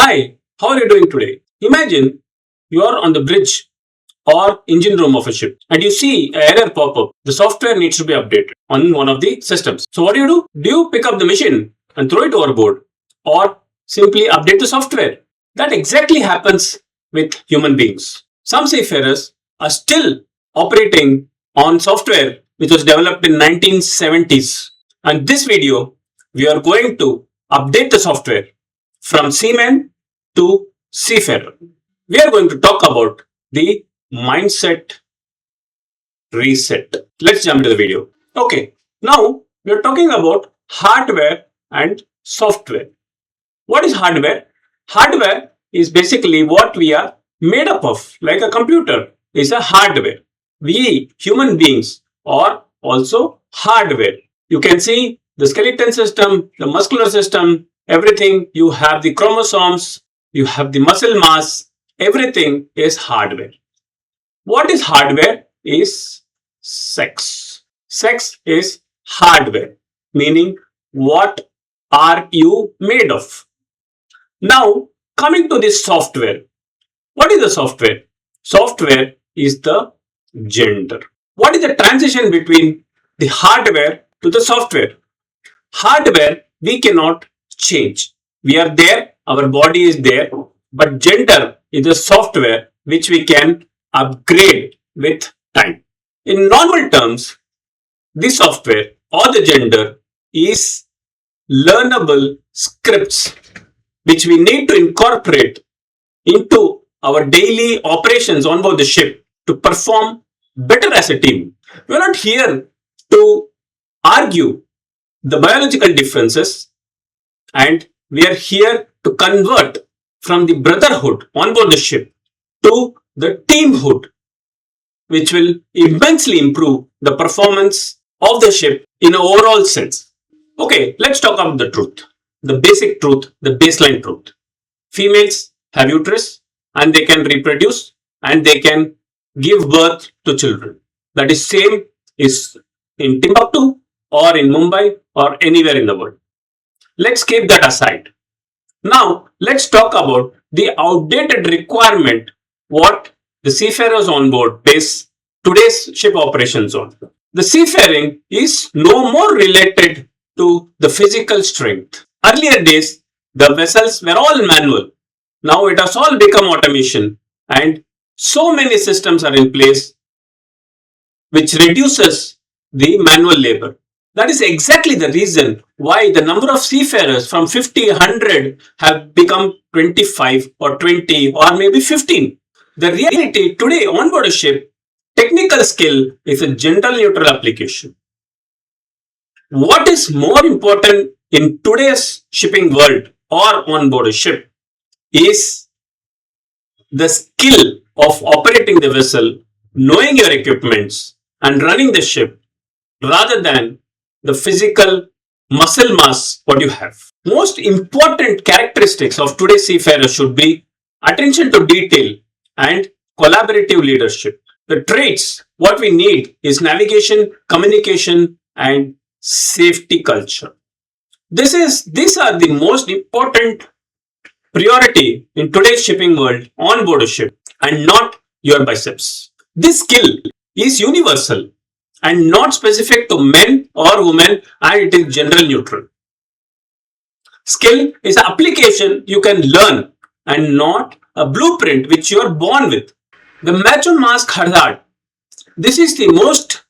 Hi, how are you doing today? Imagine you are on the bridge or engine room of a ship and you see an error pop up. The software needs to be updated on one of the systems. So, what do? Do you pick up the machine and throw it overboard or simply update the software? That exactly happens with human beings. Some seafarers are still operating on software which was developed in 1970s. And this video, we are going to update the software from seaman to seafarer. We are going to talk about the mindset reset. Let's jump into the video. Okay, now we are talking about hardware and software. What is hardware? Hardware is basically what we are made up of, like a computer is a hardware. We human beings are also hardware. You can see the skeleton system, the muscular system, everything. You have the chromosomes, you have the muscle mass, everything is hardware. What is hardware? Is sex. Sex is hardware, meaning what are you made of? Now, coming to this software. What is the software? Software is the gender. What is the transition between the hardware to the software? Hardware we cannot change. We are there, our body is there, but gender is the software which we can upgrade with time. In normal terms, the software or the gender is learnable scripts which we need to incorporate into our daily operations on board the ship to perform better as a team. We are not here to argue the biological differences, and we are here to convert from the brotherhood on board the ship to the teamhood, which will immensely improve the performance of the ship in an overall sense. Okay, let's talk about the truth, the basic truth, the baseline truth. Females have uterus and they can reproduce and they can give birth to children. That is same is in Timbuktu or in Mumbai or anywhere in the world. Let's keep that aside. Now, let's talk about the outdated requirement what the seafarers on board base today's ship operations on. The seafaring is no more related to the physical strength. Earlier days, the vessels were all manual. Now it has all become automation and so many systems are in place which reduces the manual labor. That is exactly the reason why the number of seafarers from 50, 100 have become 25 or 20 or maybe 15. The reality today on board a ship, technical skill is a gender neutral application. What is more important in today's shipping world or on board a ship is the skill of operating the vessel, knowing your equipments and running the ship rather than the physical muscle mass what you have. Most important characteristics of today's seafarer should be attention to detail and collaborative leadership. The traits what we need is navigation, communication and safety culture. These are the most important priority in today's shipping world on board a ship and not your biceps. This skill is universal and not specific to men or women and it is gender neutral. Skill is an application you can learn and not a blueprint which you are born with. The macho mask hazard. This is the most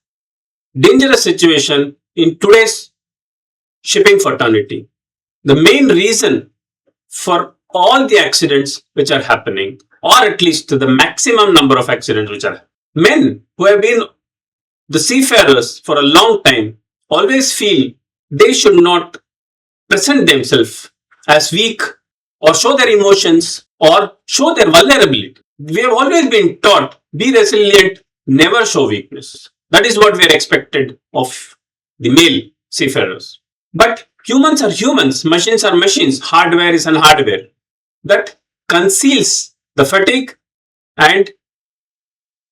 dangerous situation in today's shipping fraternity. The main reason for all the accidents which are happening, or at least the maximum number of accidents which are men who have been the seafarers for a long time always feel they should not present themselves as weak or show their emotions or show their vulnerability. We have always been taught, be resilient, never show weakness. That is what we are expected of the male seafarers. But humans are humans, machines are machines, hardware is an hardware. That conceals the fatigue and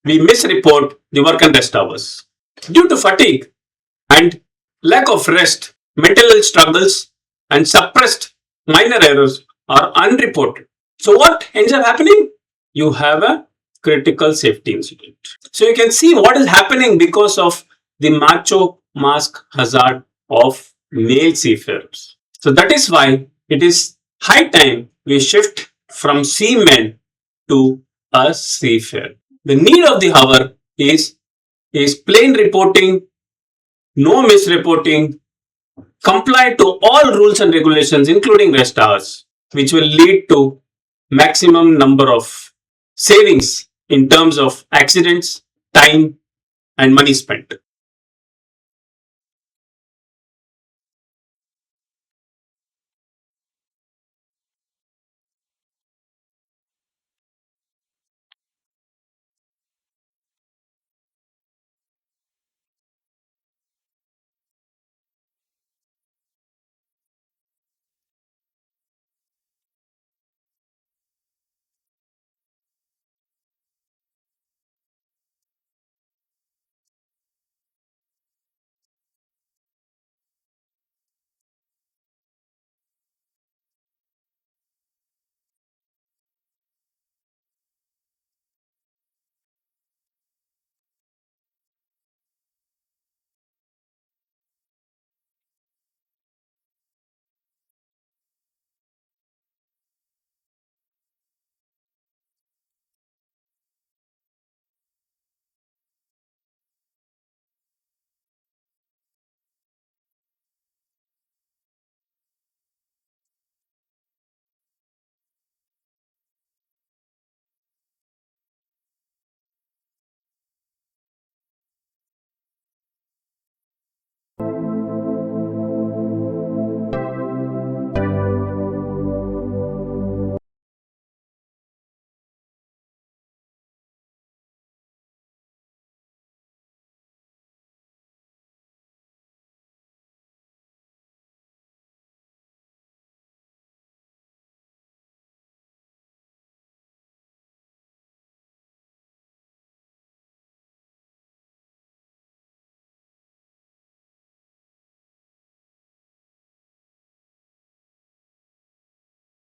we misreport the work and rest hours. Due to fatigue and lack of rest, mental health struggles and suppressed minor errors are unreported. So what ends up happening? You have a critical safety incident. So you can see what is happening because of the macho mask hazard of male seafarers. So that is why it is high time we shift from seamen to a seafarer. The need of the hour is plain reporting, no misreporting, comply to all rules and regulations, including rest hours, which will lead to maximum number of savings in terms of accidents, time, and money spent.